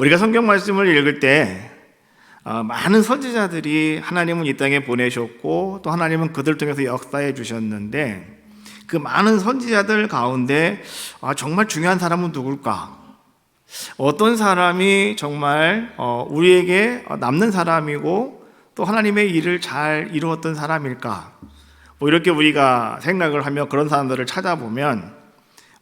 우리가 성경 말씀을 읽을 때 많은 선지자들이 하나님은 이 땅에 보내셨고 또 하나님은 그들 통해서 역사해 주셨는데 그 많은 선지자들 가운데 정말 중요한 사람은 누굴까? 어떤 사람이 정말 우리에게 남는 사람이고 또 하나님의 일을 잘 이루었던 사람일까? 이렇게 우리가 생각을 하며 그런 사람들을 찾아보면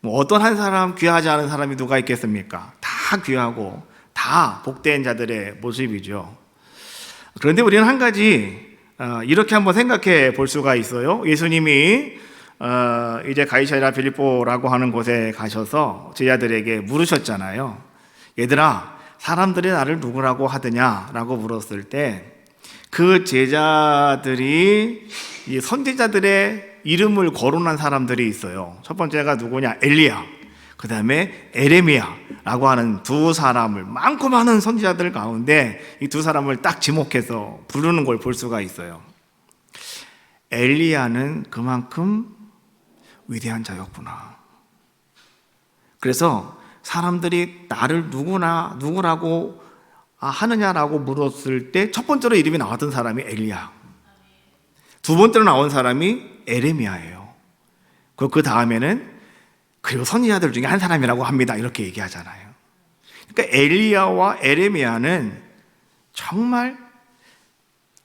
어떤 한 사람 귀하지 않은 사람이 누가 있겠습니까? 다 귀하고 다 복된 자들의 모습이죠. 그런데 우리는 한 가지 이렇게 한번 생각해 볼 수가 있어요. 예수님이 이제 가이사랴 빌립보라고 하는 곳에 가셔서 제자들에게 물으셨잖아요. 얘들아, 사람들이 나를 누구라고 하느냐라고 물었을 때 그 제자들이 이 선지자들의 이름을 거론한 사람들이 있어요. 첫 번째가 누구냐? 엘리야. 그 다음에 에레미야라고 하는 두 사람을, 많고 많은 선지자들 가운데 이 두 사람을 딱 지목해서 부르는 걸 볼 수가 있어요. 엘리야는 그만큼 위대한 자였구나. 그래서 사람들이 나를 누구라고 하느냐라고 물었을 때 첫 번째로 이름이 나왔던 사람이 엘리야. 두 번째로 나온 사람이 에레미야예요. 그 다음에는 그리고 선지자들 중에 한 사람이라고 합니다. 이렇게 얘기하잖아요. 그러니까 엘리야와 에레미야는 정말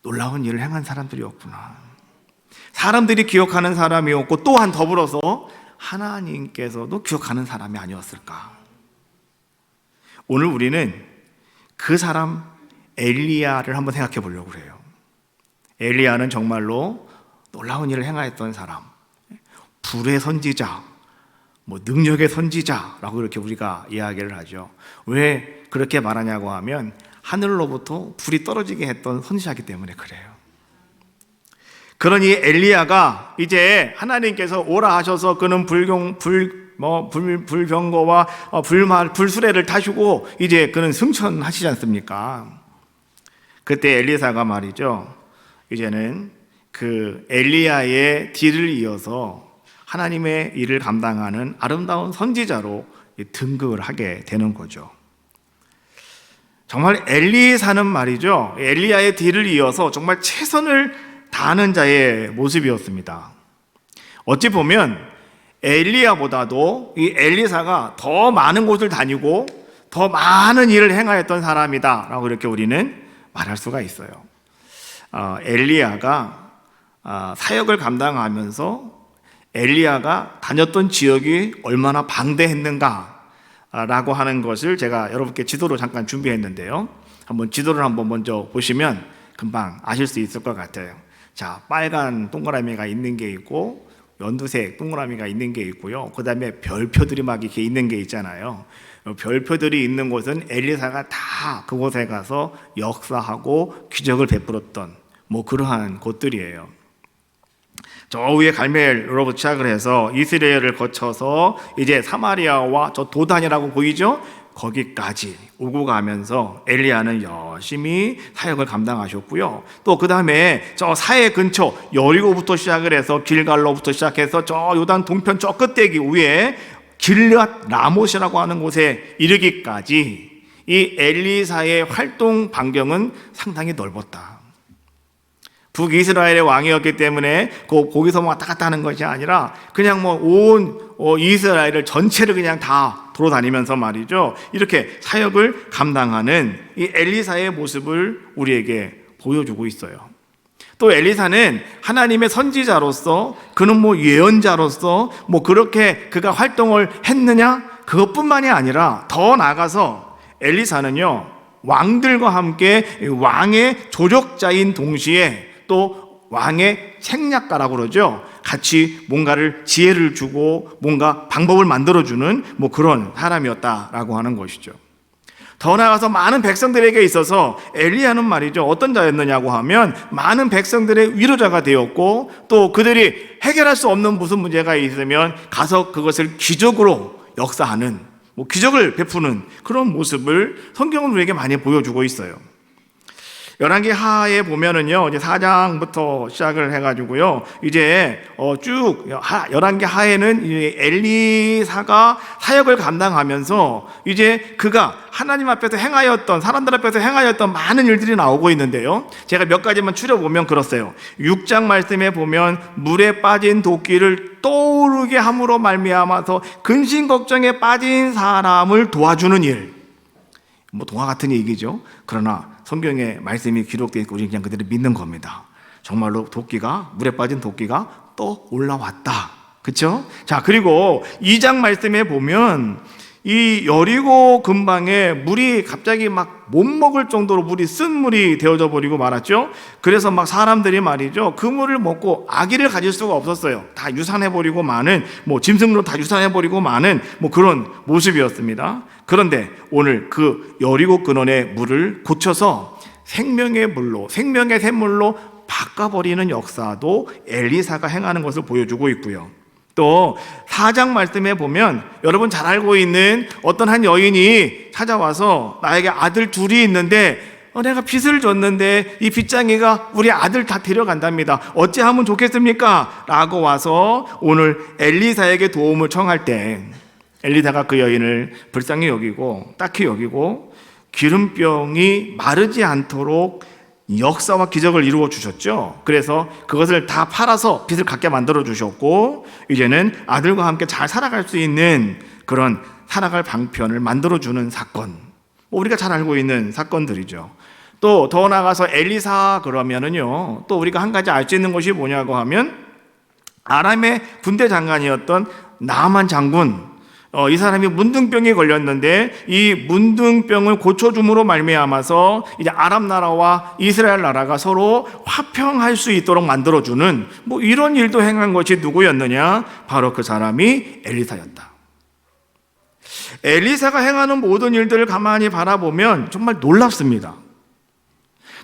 놀라운 일을 행한 사람들이었구나. 사람들이 기억하는 사람이었고 또한 더불어서 하나님께서도 기억하는 사람이 아니었을까. 오늘 우리는 그 사람 엘리야를 한번 생각해 보려고 해요. 엘리야는 정말로 놀라운 일을 행하였던 사람, 불의 선지자, 능력의 선지자라고 이렇게 우리가 이야기를 하죠. 왜 그렇게 말하냐고 하면 하늘로부터 불이 떨어지게 했던 선지자이기 때문에 그래요. 그러니 엘리야가 이제 하나님께서 오라 하셔서 그는 불병거와 불수레를 타시고 이제 그는 승천하시지 않습니까? 그때 엘리사가 말이죠. 이제는 그 엘리야의 뒤를 이어서 하나님의 일을 감당하는 아름다운 선지자로 등극을 하게 되는 거죠. 정말 엘리사는 말이죠. 엘리야의 뒤를 이어서 정말 최선을 다하는 자의 모습이었습니다. 어찌 보면 엘리야보다도 이 엘리사가 더 많은 곳을 다니고 더 많은 일을 행하였던 사람이다 라고 이렇게 우리는 말할 수가 있어요. 엘리야가 사역을 감당하면서 엘리야가 다녔던 지역이 얼마나 방대했는가 라고 하는 것을 제가 여러분께 지도로 잠깐 준비했는데요. 한번 지도를 한번 먼저 보시면 금방 아실 수 있을 것 같아요. 자, 빨간 동그라미가 있는 게 있고 연두색 동그라미가 있는 게 있고요. 그 다음에 별표들이 막 이렇게 있는 게 있잖아요. 별표들이 있는 곳은 엘리사가 다 그곳에 가서 역사하고 기적을 베풀었던 그러한 곳들이에요. 저 위에 갈멜로부터 시작을 해서 이스라엘을 거쳐서 이제 사마리아와 저 도단이라고 보이죠? 거기까지 오고 가면서 엘리야는 열심히 사역을 감당하셨고요. 또 그 다음에 저 사해 근처 여리고부터 시작을 해서 길갈로부터 시작해서 저 요단 동편 저 끝대기 위에 길앗 라못이라고 하는 곳에 이르기까지 이 엘리사의 활동 반경은 상당히 넓었다. 북이스라엘의 왕이었기 때문에 거기서 왔다 갔다 하는 것이 아니라 그냥 온 이스라엘을 전체를 그냥 다 돌아다니면서 말이죠. 이렇게 사역을 감당하는 이 엘리사의 모습을 우리에게 보여주고 있어요. 또 엘리사는 하나님의 선지자로서 그는 예언자로서 그렇게 그가 활동을 했느냐? 그것뿐만이 아니라 더 나아가서 엘리사는요, 왕들과 함께 왕의 조력자인 동시에 또 왕의 책략가라고 그러죠. 같이 뭔가를 지혜를 주고 뭔가 방법을 만들어주는 그런 사람이었다라고 하는 것이죠. 더 나아가서 많은 백성들에게 있어서 엘리야는 말이죠, 어떤 자였느냐고 하면 많은 백성들의 위로자가 되었고 또 그들이 해결할 수 없는 무슨 문제가 있으면 가서 그것을 기적으로 역사하는 기적을 베푸는 그런 모습을 성경은 우리에게 많이 보여주고 있어요. 열왕기 하에 보면은요, 이제 4장부터 시작을 해가지고요, 이제 쭉 열왕기 하에는 엘리사가 사역을 감당하면서 이제 그가 하나님 앞에서 행하였던, 사람들 앞에서 행하였던 많은 일들이 나오고 있는데요, 제가 몇 가지만 추려보면 그렇어요. 6장 말씀에 보면 물에 빠진 도끼를 떠오르게 함으로 말미암아서 근심 걱정에 빠진 사람을 도와주는 일, 뭐 동화 같은 얘기죠. 그러나 성경에 말씀이 기록되어 있고 우리 그냥 그대로 믿는 겁니다. 정말로 물에 빠진 도끼가 또 올라왔다. 그렇죠? 자, 그리고 2장 말씀에 보면 이 여리고 근방에 물이 갑자기 막 못 먹을 정도로 물이 쓴 물이 되어져 버리고 말았죠. 그래서 막 사람들이 말이죠, 그 물을 먹고 아기를 가질 수가 없었어요. 다 유산해 버리고 마는, 뭐 짐승으로 다 유산해 버리고 마는 뭐 그런 모습이었습니다. 그런데 오늘 그 여리고 근원의 물을 고쳐서 생명의 물로, 생명의 샘물로 바꿔버리는 역사도 엘리사가 행하는 것을 보여주고 있고요. 또 4장 말씀에 보면 여러분 잘 알고 있는 어떤 한 여인이 찾아와서 나에게 아들 둘이 있는데 내가 빚을 줬는데 이 빚쟁이가 우리 아들 다 데려간답니다. 어찌하면 좋겠습니까? 라고 와서 오늘 엘리사에게 도움을 청할 때 엘리사가 그 여인을 불쌍히 여기고 딱히 여기고 기름병이 마르지 않도록 역사와 기적을 이루어 주셨죠. 그래서 그것을 다 팔아서 빚을 갚게 만들어 주셨고 이제는 아들과 함께 잘 살아갈 수 있는 그런 살아갈 방편을 만들어 주는 사건, 우리가 잘 알고 있는 사건들이죠. 또 더 나아가서 엘리사 그러면은요, 또 우리가 한 가지 알 수 있는 것이 뭐냐고 하면 아람의 군대 장관이었던 나아만 장군, 이 사람이 문둥병이 걸렸는데 이 문둥병을 고쳐줌으로 말미암아서 이제 아람 나라와 이스라엘 나라가 서로 화평할 수 있도록 만들어주는 뭐 이런 일도 행한 것이 누구였느냐? 바로 그 사람이 엘리사였다. 엘리사가 행하는 모든 일들을 가만히 바라보면 정말 놀랍습니다.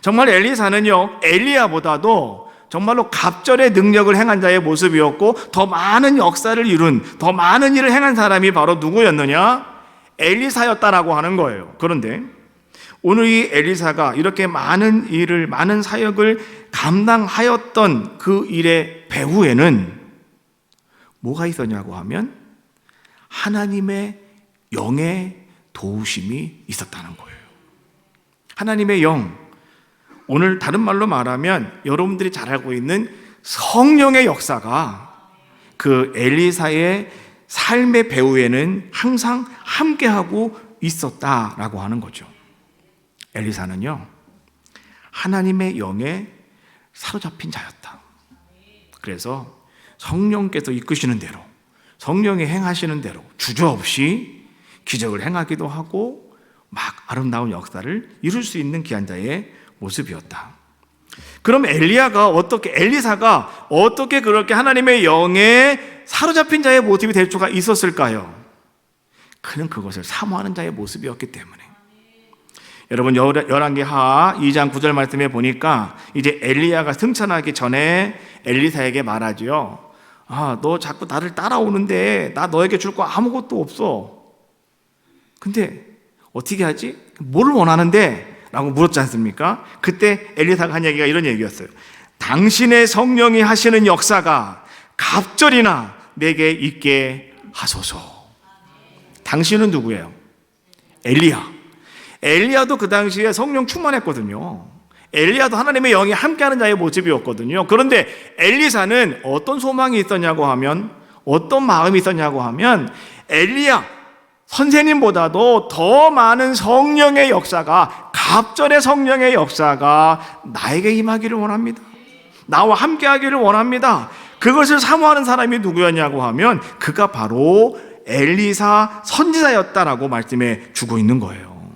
정말 엘리사는요, 엘리야보다도 정말로 갑절의 능력을 행한 자의 모습이었고 더 많은 역사를 이룬, 더 많은 일을 행한 사람이 바로 누구였느냐? 엘리사였다라고 하는 거예요. 그런데 오늘 이 엘리사가 이렇게 많은 일을, 많은 사역을 감당하였던 그 일의 배후에는 뭐가 있었냐고 하면 하나님의 영의 도우심이 있었다는 거예요. 하나님의 영, 오늘 다른 말로 말하면 여러분들이 잘 알고 있는 성령의 역사가 그 엘리사의 삶의 배후에는 항상 함께하고 있었다라고 하는 거죠. 엘리사는요, 하나님의 영에 사로잡힌 자였다. 그래서 성령께서 이끄시는 대로, 성령이 행하시는 대로 주저없이 기적을 행하기도 하고 막 아름다운 역사를 이룰 수 있는 귀한 자의 모습이었다. 그럼 엘리사가 어떻게 그렇게 하나님의 영에 사로잡힌 자의 모습이 될 수가 있었을까요? 그는 그것을 사모하는 자의 모습이었기 때문에. 여러분 열왕기 하 2장 9절 말씀에 보니까 이제 엘리야가 승천하기 전에 엘리사에게 말하지요. 너 자꾸 나를 따라오는데 나 너에게 줄 거 아무것도 없어. 근데 어떻게 하지? 뭐를 원하는데? 라고 물었지 않습니까? 그때 엘리사가 한 얘기가 이런 얘기였어요. 당신의 성령이 하시는 역사가 갑절이나 내게 있게 하소서. 당신은 누구예요? 엘리야. 엘리야도 그 당시에 성령 충만했거든요. 엘리야도 하나님의 영이 함께하는 자의 모습이었거든요. 그런데 엘리사는 어떤 소망이 있었냐고 하면, 어떤 마음이 있었냐고 하면 엘리야 선생님보다도 더 많은 성령의 역사가, 갑절의 성령의 역사가 나에게 임하기를 원합니다. 나와 함께 하기를 원합니다. 그것을 사모하는 사람이 누구였냐고 하면 그가 바로 엘리사 선지자였다라고 말씀해 주고 있는 거예요.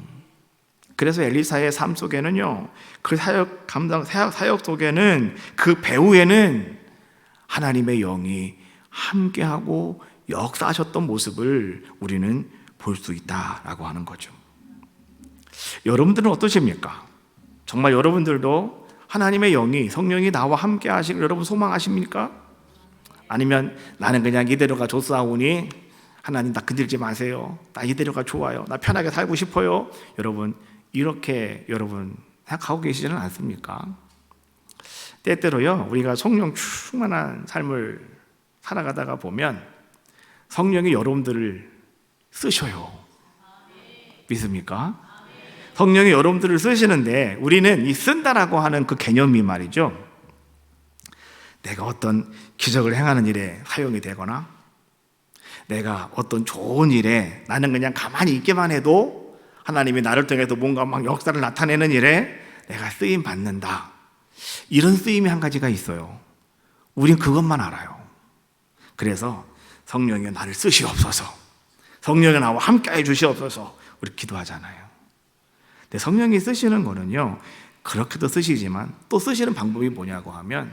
그래서 엘리사의 삶 속에는요, 그 사역 속에는, 그 배후에는 하나님의 영이 함께하고 역사하셨던 모습을 우리는 볼 수 있다라고 하는 거죠. 여러분들은 어떠십니까? 정말 여러분들도 하나님의 영이, 성령이 나와 함께 하시길 여러분 소망하십니까? 아니면 나는 그냥 이대로가 좋사오니 하나님 나 건들지 마세요. 나 이대로가 좋아요. 나 편하게 살고 싶어요. 여러분 이렇게 여러분 생각하고 계시지는 않습니까? 때때로요, 우리가 성령 충만한 삶을 살아가다가 보면 성령이 여러분들을 쓰셔요. 믿습니까? 성령이 여러분들을 쓰시는데 우리는 이 쓴다라고 하는 그 개념이 말이죠, 내가 어떤 기적을 행하는 일에 사용이 되거나 내가 어떤 좋은 일에 나는 그냥 가만히 있기만 해도 하나님이 나를 통해서 뭔가 막 역사를 나타내는 일에 내가 쓰임 받는다, 이런 쓰임이 한 가지가 있어요. 우린 그것만 알아요. 그래서 성령이 나를 쓰시옵소서, 성령이 나와 함께해 주시옵소서 우리 기도하잖아요. 근데 성령이 쓰시는 거는요, 그렇게도 쓰시지만 또 쓰시는 방법이 뭐냐고 하면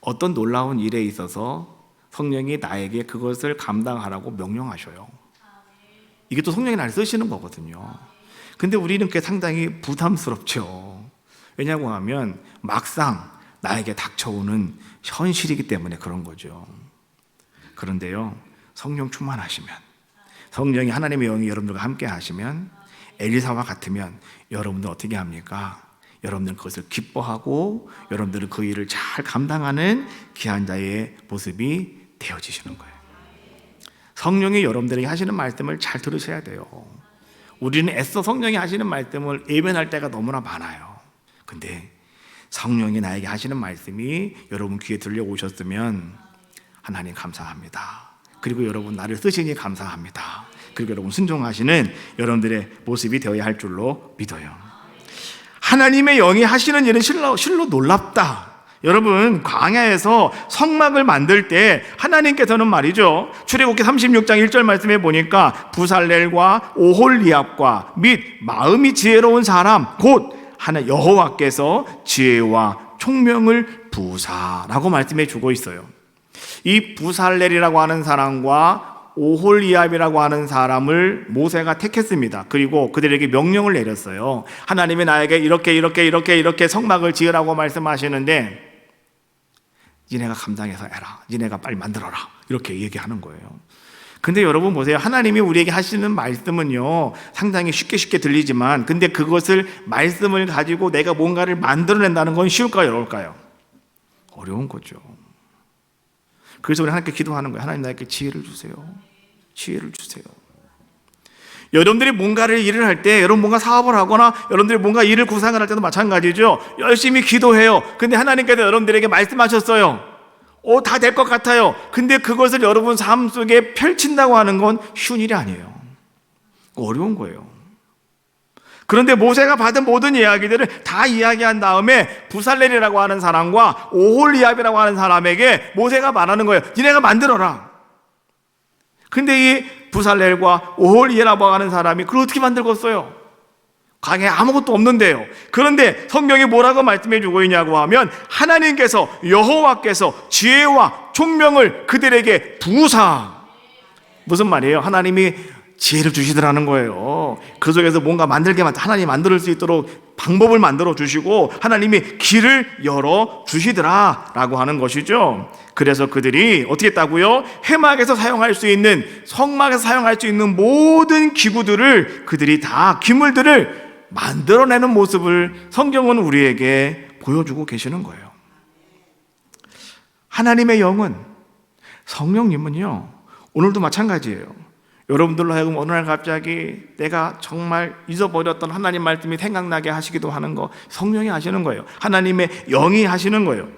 어떤 놀라운 일에 있어서 성령이 나에게 그것을 감당하라고 명령하셔요. 이게 또 성령이 나를 쓰시는 거거든요. 근데 우리는 그게 상당히 부담스럽죠. 왜냐고 하면 막상 나에게 닥쳐오는 현실이기 때문에 그런 거죠. 그런데요, 성령 충만하시면, 성령이 하나님의 영이 여러분들과 함께 하시면, 엘리사와 같으면 여러분들 어떻게 합니까? 여러분들은 그것을 기뻐하고 여러분들은 그 일을 잘 감당하는 귀한 자의 모습이 되어지시는 거예요. 성령이 여러분들에게 하시는 말씀을 잘 들으셔야 돼요. 우리는 애써 성령이 하시는 말씀을 외면할 때가 너무나 많아요. 근데 성령이 나에게 하시는 말씀이 여러분 귀에 들려오셨으면 하나님 감사합니다. 그리고 여러분 나를 쓰시니 감사합니다. 그리고 여러분 순종하시는 여러분들의 모습이 되어야 할 줄로 믿어요. 하나님의 영이 하시는 일은 실로 놀랍다. 여러분, 광야에서 성막을 만들 때 하나님께서는 말이죠, 출애굽기 36장 1절 말씀에 보니까 부살렐과 오홀리압과 및 마음이 지혜로운 사람 곧 하나 여호와께서 지혜와 총명을 부사라고 말씀해 주고 있어요. 이 부살렐이라고 하는 사람과 오홀리압이라고 하는 사람을 모세가 택했습니다. 그리고 그들에게 명령을 내렸어요. 하나님이 나에게 이렇게 성막을 지으라고 말씀하시는데 니네가 감당해서 해라, 니네가 빨리 만들어라, 이렇게 얘기하는 거예요. 근데 여러분 보세요. 하나님이 우리에게 하시는 말씀은요, 상당히 쉽게 들리지만 근데 그것을 말씀을 가지고 내가 뭔가를 만들어낸다는 건 쉬울까요, 어려울까요? 어려운 거죠. 그래서 우리 하나님께 기도하는 거예요. 하나님, 나에게 지혜를 주세요. 지혜를 주세요. 여러분들이 뭔가를 일을 할 때, 여러분 뭔가 사업을 하거나 여러분들이 뭔가 일을 구상을 할 때도 마찬가지죠. 열심히 기도해요. 근데 하나님께서 여러분들에게 말씀하셨어요. 다 될 것 같아요. 근데 그것을 여러분 삶 속에 펼친다고 하는 건 쉬운 일이 아니에요. 어려운 거예요. 그런데 모세가 받은 모든 이야기들을 다 이야기한 다음에 부살렐이라고 하는 사람과 오홀리압이라고 하는 사람에게 모세가 말하는 거예요. 니네가 만들어라. 근데 이 부살렐과 오홀리압이라고 하는 사람이 그걸 어떻게 만들겠어요? 강에 아무것도 없는데요. 그런데 성경이 뭐라고 말씀해 주고 있냐고 하면 하나님께서, 여호와께서 지혜와 총명을 그들에게 부사. 무슨 말이에요? 하나님이 지혜를 주시더라는 거예요. 그 속에서 뭔가 하나님이 만들 수 있도록 방법을 만들어 주시고 하나님이 길을 열어 주시더라라고 하는 것이죠. 그래서 그들이 어떻게 했다고요? 회막에서 사용할 수 있는, 성막에서 사용할 수 있는 모든 기구들을, 그들이 다 기물들을 만들어내는 모습을 성경은 우리에게 보여주고 계시는 거예요. 하나님의 영은, 성령님은요, 오늘도 마찬가지예요. 여러분들로 하여금 어느 날 갑자기 내가 정말 잊어버렸던 하나님 말씀이 생각나게 하시기도 하는 거, 성령이 하시는 거예요. 하나님의 영이 하시는 거예요.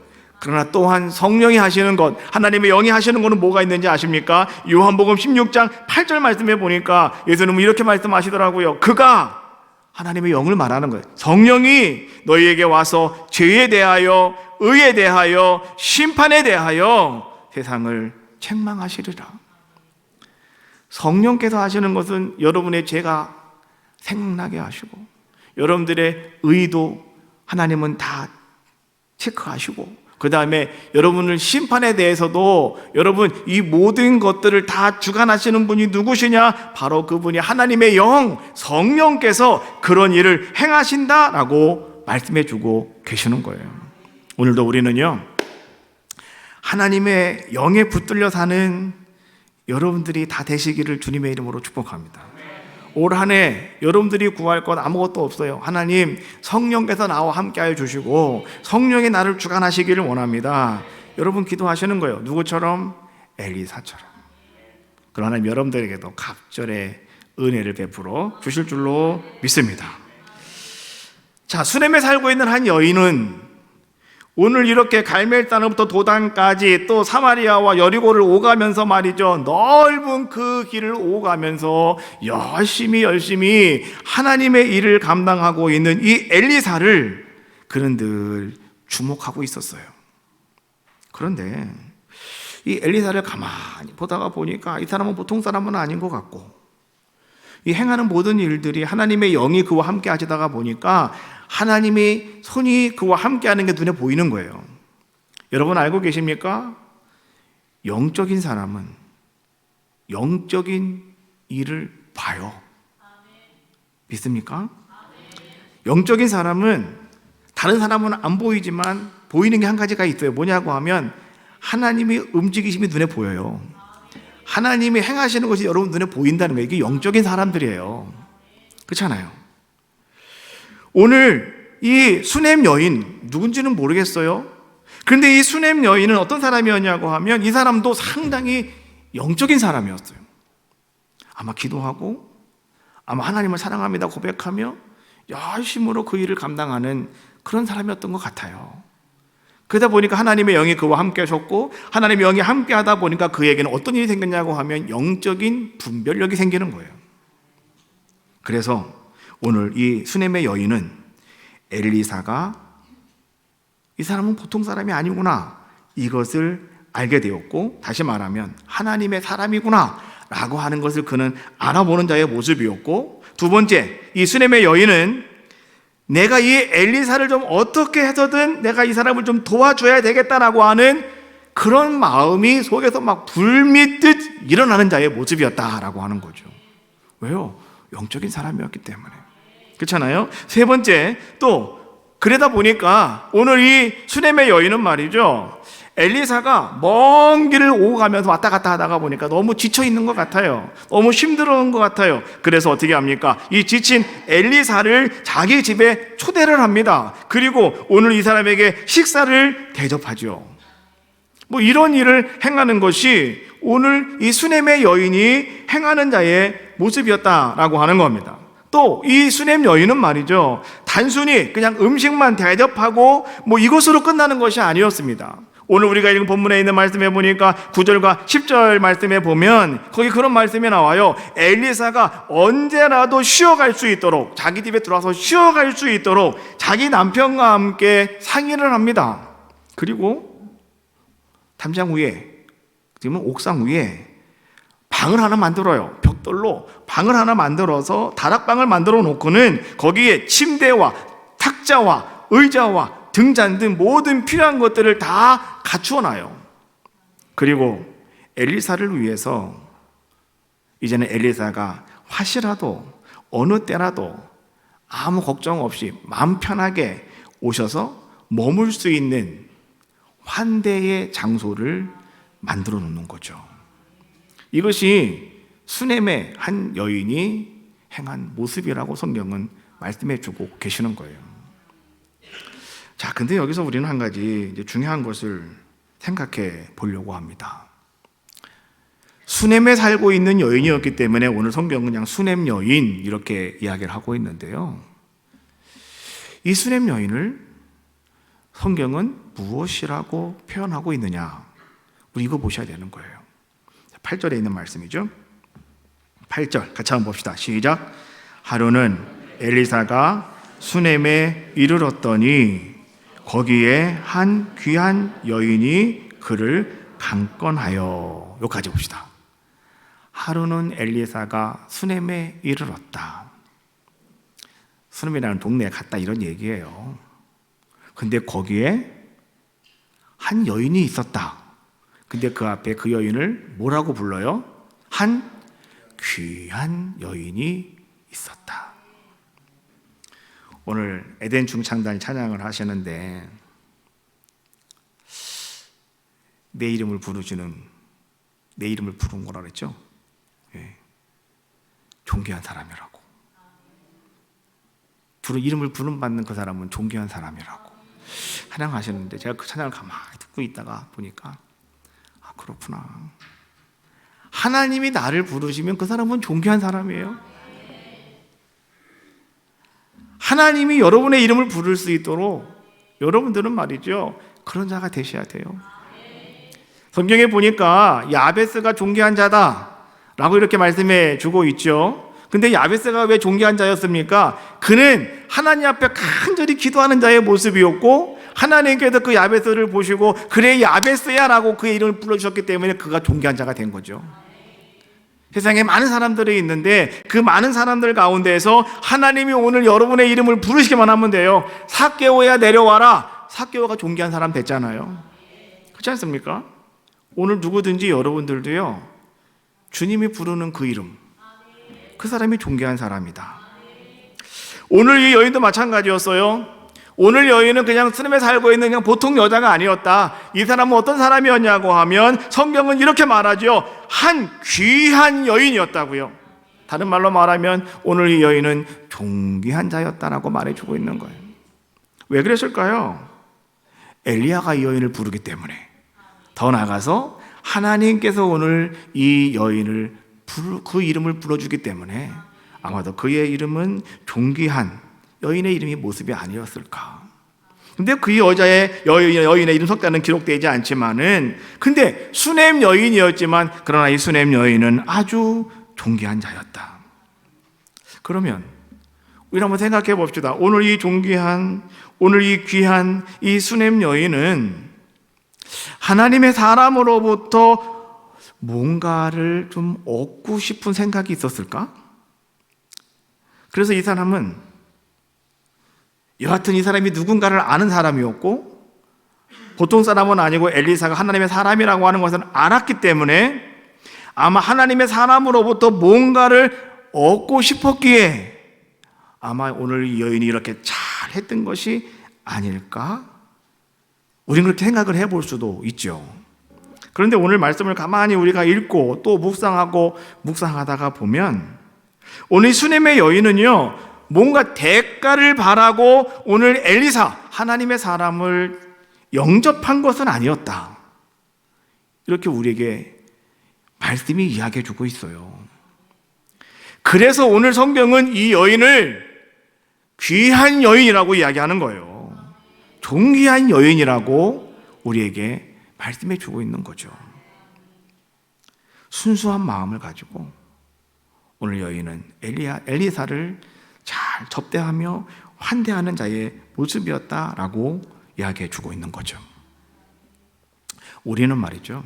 그러나 또한 성령이 하시는 것, 하나님의 영이 하시는 것은 뭐가 있는지 아십니까? 요한복음 16장 8절 말씀에 보니까 예수님은 이렇게 말씀하시더라고요. 그가, 하나님의 영을 말하는 거예요. 성령이 너희에게 와서 죄에 대하여, 의에 대하여, 심판에 대하여 세상을 책망하시리라. 성령께서 하시는 것은 여러분의 죄가 생각나게 하시고, 여러분들의 의도 하나님은 다 체크하시고, 그 다음에 여러분을 심판에 대해서도, 여러분 이 모든 것들을 다 주관하시는 분이 누구시냐? 바로 그분이 하나님의 영, 성령께서 그런 일을 행하신다라고 말씀해 주고 계시는 거예요. 오늘도 우리는요, 하나님의 영에 붙들려 사는 여러분들이 다 되시기를 주님의 이름으로 축복합니다. 올 한 해 여러분들이 구할 것 아무것도 없어요. 하나님, 성령께서 나와 함께하여 주시고 성령이 나를 주관하시기를 원합니다. 여러분 기도하시는 거예요. 누구처럼? 엘리사처럼. 그러나 여러분들에게도 갑절의 은혜를 베풀어 주실 줄로 믿습니다. 자, 수넴에 살고 있는 한 여인은 오늘 이렇게 갈멜단으로부터 도단까지 또 사마리아와 여리고를 오가면서 말이죠, 넓은 그 길을 오가면서 열심히 하나님의 일을 감당하고 있는 이 엘리사를 그는 늘 주목하고 있었어요. 그런데 이 엘리사를 가만히 보다가 보니까 이 사람은 보통 사람은 아닌 것 같고, 이 행하는 모든 일들이 하나님의 영이 그와 함께 하시다가 보니까 하나님의 손이 그와 함께 하는 게 눈에 보이는 거예요. 여러분 알고 계십니까? 영적인 사람은 영적인 일을 봐요. 믿습니까? 영적인 사람은 다른 사람은 안 보이지만 보이는 게 한 가지가 있어요. 뭐냐고 하면 하나님이 움직이심이 눈에 보여요. 하나님이 행하시는 것이 여러분 눈에 보인다는 거예요. 이게 영적인 사람들이에요. 그렇잖아요. 오늘 이 수넴 여인 누군지는 모르겠어요. 그런데 이 수넴 여인은 어떤 사람이었냐고 하면 이 사람도 상당히 영적인 사람이었어요. 아마 기도하고 아마 하나님을 사랑합니다 고백하며 열심으로 그 일을 감당하는 그런 사람이었던 것 같아요. 그러다 보니까 하나님의 영이 그와 함께 하셨고 하나님의 영이 함께 하다 보니까 그에게는 어떤 일이 생겼냐고 하면 영적인 분별력이 생기는 거예요. 그래서 오늘 이 수넴의 여인은 엘리사가 이 사람은 보통 사람이 아니구나 이것을 알게 되었고, 다시 말하면 하나님의 사람이구나 라고 하는 것을 그는 알아보는 자의 모습이었고, 두 번째, 이 수넴의 여인은 내가 이 엘리사를 좀 어떻게 해서든 내가 이 사람을 좀 도와줘야 되겠다라고 하는 그런 마음이 속에서 막 불미듯 일어나는 자의 모습이었다라고 하는 거죠. 왜요? 영적인 사람이었기 때문에. 그렇잖아요? 세 번째, 또 그러다 보니까 오늘 이 수넴의 여인은 말이죠, 엘리사가 먼 길을 오고 가면서 왔다 갔다 하다가 보니까 너무 지쳐 있는 것 같아요. 너무 힘들어한 것 같아요. 그래서 어떻게 합니까? 이 지친 엘리사를 자기 집에 초대를 합니다. 그리고 오늘 이 사람에게 식사를 대접하죠. 뭐 이런 일을 행하는 것이 오늘 이 수넴의 여인이 행하는 자의 모습이었다라고 하는 겁니다. 또 이 수넴 여인은 말이죠, 단순히 그냥 음식만 대접하고 뭐 이것으로 끝나는 것이 아니었습니다. 오늘 우리가 읽은 본문에 있는 말씀에 보니까 9절과 10절 말씀에 보면 거기 그런 말씀이 나와요. 엘리사가 언제라도 쉬어갈 수 있도록, 자기 집에 들어와서 쉬어갈 수 있도록 자기 남편과 함께 상의를 합니다. 그리고 담장 위에, 지금 옥상 위에 방을 하나 만들어요. 벽돌로 방을 하나 만들어서 다락방을 만들어 놓고는 거기에 침대와 탁자와 의자와 등잔 등 모든 필요한 것들을 다 갖추어 놔요. 그리고 엘리사를 위해서 이제는 엘리사가 화시라도 어느 때라도 아무 걱정 없이 마음 편하게 오셔서 머물 수 있는 환대의 장소를 만들어 놓는 거죠. 이것이 수넴의 한 여인이 행한 모습이라고 성경은 말씀해 주고 계시는 거예요. 자, 근데 여기서 우리는 한 가지 이제 중요한 것을 생각해 보려고 합니다. 수넴에 살고 있는 여인이었기 때문에 오늘 성경은 그냥 수넴 여인 이렇게 이야기를 하고 있는데요. 이 수넴 여인을 성경은 무엇이라고 표현하고 있느냐? 우리 이거 보셔야 되는 거예요. 8절에 있는 말씀이죠. 8절 같이 한번 봅시다. 시작. 하루는 엘리사가 수넴에 이르렀더니 거기에 한 귀한 여인이 그를 강권하여. 여기까지 봅시다. 하루는 엘리사가 수넴에 이르렀다. 수넴이라는 동네에 갔다 이런 얘기예요. 근데 거기에 한 여인이 있었다. 근데 그 앞에 그 여인을 뭐라고 불러요? 한 귀한 여인이 있었다. 오늘 에덴 중창단이 찬양을 하시는데 내 이름을 부르는 거라 그랬죠? 예. 존귀한 사람이라고. 이름을 부름받는 그 사람은 존귀한 사람이라고 찬양하셨는데, 제가 그 찬양을 가만히 듣고 있다가 보니까 그렇구나. 하나님이 나를 부르시면 그 사람은 존귀한 사람이에요. 하나님이 여러분의 이름을 부를 수 있도록 여러분들은 말이죠, 그런 자가 되셔야 돼요. 성경에 보니까 야베스가 존귀한 자다라고 이렇게 말씀해 주고 있죠. 근데 야베스가 왜 존귀한 자였습니까? 그는 하나님 앞에 간절히 기도하는 자의 모습이었고, 하나님께서 그 야베스를 보시고 그래 야베스야 라고 그의 이름을 불러주셨기 때문에 그가 존귀한 자가 된 거죠. 세상에 많은 사람들이 있는데 그 많은 사람들 가운데에서 하나님이 오늘 여러분의 이름을 부르시기만 하면 돼요. 삭개오야 내려와라. 삭개오가 존귀한 사람 됐잖아요. 그렇지 않습니까? 오늘 누구든지 여러분들도요, 주님이 부르는 그 이름, 그 사람이 존귀한 사람이다. 오늘 이 여인도 마찬가지였어요. 오늘 여인은 그냥 스름에 살고 있는 그냥 보통 여자가 아니었다. 이 사람은 어떤 사람이었냐고 하면 성경은 이렇게 말하죠. 한 귀한 여인이었다고요. 다른 말로 말하면 오늘 이 여인은 존귀한 자였다라고 말해주고 있는 거예요. 왜 그랬을까요? 엘리야가 이 여인을 부르기 때문에. 더 나아가서 하나님께서 오늘 이 여인을 그 이름을 불러주기 때문에 아마도 그의 이름은 존귀한 여인의 이름이 모습이 아니었을까. 근데 그 여인의 이름 석자는 기록되지 않지만은, 근데 수냄 여인이었지만 그러나 이 수냄 여인은 아주 존귀한 자였다. 그러면 우리 한번 생각해 봅시다. 오늘 이 존귀한, 오늘 이 귀한 이 수냄 여인은 하나님의 사람으로부터 뭔가를 좀 얻고 싶은 생각이 있었을까? 그래서 이 사람은 여하튼 이 사람이 누군가를 아는 사람이었고, 보통 사람은 아니고 엘리사가 하나님의 사람이라고 하는 것을 알았기 때문에 아마 하나님의 사람으로부터 뭔가를 얻고 싶었기에 아마 오늘 이 여인이 이렇게 잘 했던 것이 아닐까? 우리는 그렇게 생각을 해볼 수도 있죠. 그런데 오늘 말씀을 가만히 우리가 읽고 또 묵상하다가 보면 오늘 수넴의 여인은요, 뭔가 대가를 바라고 오늘 엘리사, 하나님의 사람을 영접한 것은 아니었다. 이렇게 우리에게 말씀이 이야기해 주고 있어요. 그래서 오늘 성경은 이 여인을 귀한 여인이라고 이야기하는 거예요. 존귀한 여인이라고 우리에게 말씀해 주고 있는 거죠. 순수한 마음을 가지고 오늘 여인은 엘리사를 잘 접대하며 환대하는 자의 모습이었다라고 이야기해 주고 있는 거죠. 우리는 말이죠,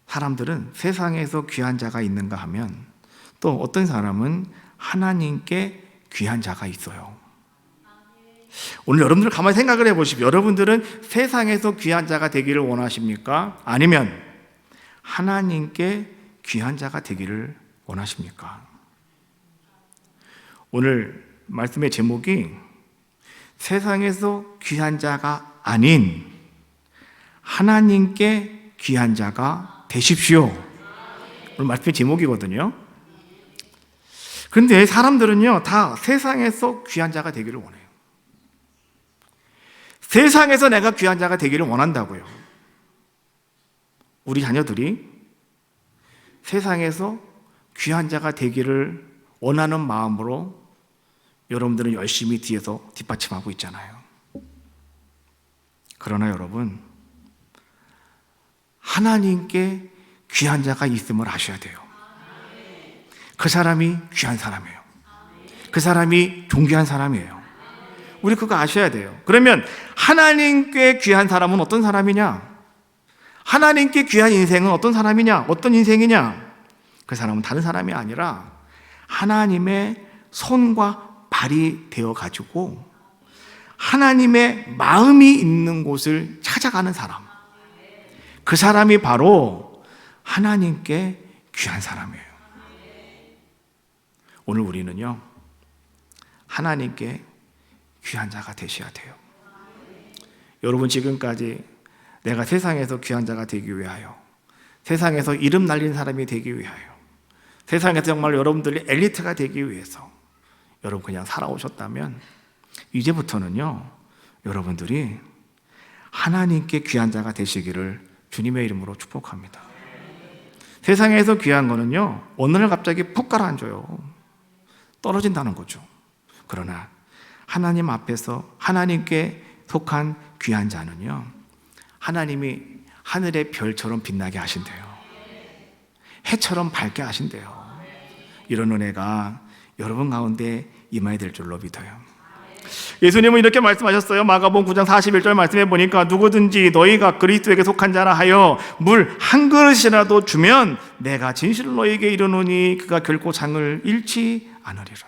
사람들은 세상에서 귀한 자가 있는가 하면 또 어떤 사람은 하나님께 귀한 자가 있어요. 오늘 여러분들 가만히 생각을 해보십시오. 여러분들은 세상에서 귀한 자가 되기를 원하십니까? 아니면 하나님께 귀한 자가 되기를 원하십니까? 오늘 말씀의 제목이 세상에서 귀한 자가 아닌 하나님께 귀한 자가 되십시오. 오늘 말씀의 제목이거든요. 그런데 사람들은요, 다 세상에서 귀한 자가 되기를 원해요. 세상에서 내가 귀한 자가 되기를 원한다고요. 우리 자녀들이 세상에서 귀한 자가 되기를 원하는 마음으로 여러분들은 열심히 뒤에서 뒷받침하고 있잖아요. 그러나 여러분, 하나님께 귀한 자가 있음을 아셔야 돼요. 그 사람이 귀한 사람이에요. 그 사람이 존귀한 사람이에요. 우리 그거 아셔야 돼요. 그러면 하나님께 귀한 사람은 어떤 사람이냐? 하나님께 귀한 인생은 어떤 사람이냐? 어떤 인생이냐? 그 사람은 다른 사람이 아니라 하나님의 손과 발이 되어가지고 하나님의 마음이 있는 곳을 찾아가는 사람. 그 사람이 바로 하나님께 귀한 사람이에요. 오늘 우리는요, 하나님께 귀한 자가 되셔야 돼요. 여러분, 지금까지 내가 세상에서 귀한 자가 되기 위하여 세상에서 이름 날린 사람이 되기 위하여, 세상에서 정말 여러분들이 엘리트가 되기 위해서 여러분 그냥 살아오셨다면 이제부터는요, 여러분들이 하나님께 귀한 자가 되시기를 주님의 이름으로 축복합니다. 세상에서 귀한 거는요, 어느 날 갑자기 푹 가라앉아요. 떨어진다는 거죠. 그러나 하나님 앞에서 하나님께 속한 귀한 자는요, 하나님이 하늘의 별처럼 빛나게 하신대요. 해처럼 밝게 하신대요. 이런 은혜가 여러분 가운데 임하게 될 줄로 믿어요. 예수님은 이렇게 말씀하셨어요. 마가복음 9장 41절 말씀해 보니까 누구든지 너희가 그리스도에게 속한 자라 하여 물 한 그릇이라도 주면 내가 진실로 너희에게 이르노니 그가 결코 장을 잃지 않으리라.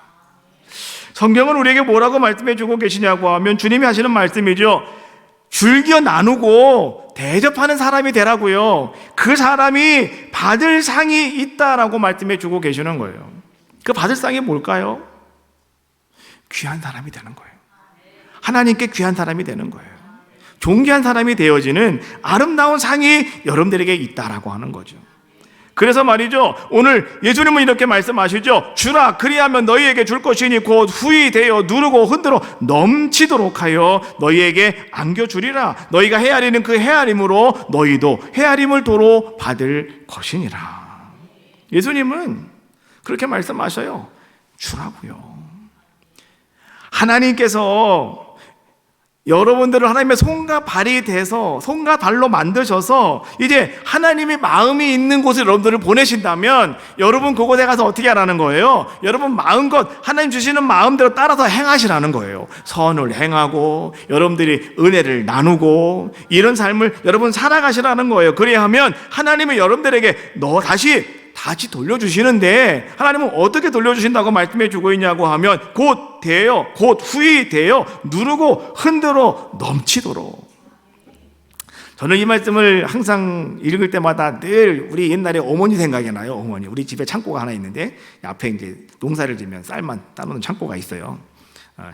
성경은 우리에게 뭐라고 말씀해 주고 계시냐고 하면 주님이 하시는 말씀이죠. 즐겨 나누고 대접하는 사람이 되라고요. 그 사람이 받을 상이 있다라고 말씀해 주고 계시는 거예요. 그 받을 상이 뭘까요? 귀한 사람이 되는 거예요. 하나님께 귀한 사람이 되는 거예요. 존귀한 사람이 되어지는 아름다운 상이 여러분들에게 있다라고 하는 거죠. 그래서 말이죠, 오늘 예수님은 이렇게 말씀하시죠. 주라, 그리하면 너희에게 줄 것이니 곧 후히 되어 누르고 흔들어 넘치도록 하여 너희에게 안겨주리라. 너희가 헤아리는 그 헤아림으로 너희도 헤아림을 도로 받을 것이니라. 예수님은 그렇게 말씀하셔요. 주라고요. 하나님께서 여러분들을 하나님의 손과 발이 돼서, 손과 발로 만드셔서 이제 하나님의 마음이 있는 곳에 여러분들을 보내신다면 여러분 그곳에 가서 어떻게 하라는 거예요? 여러분 마음껏 하나님 주시는 마음대로 따라서 행하시라는 거예요. 선을 행하고 여러분들이 은혜를 나누고 이런 삶을 여러분 살아가시라는 거예요. 그래야 하면 하나님은 여러분들에게 너 다시 돌려주시는데, 하나님은 어떻게 돌려주신다고 말씀해 주고 있냐고 하면 곧 후히 되어 누르고 흔들어 넘치도록. 저는 이 말씀을 항상 읽을 때마다 늘 우리 옛날에 어머니 생각이 나요. 어머니, 우리 집에 창고가 하나 있는데 앞에 이제 농사를 지면 쌀만 따놓는 창고가 있어요.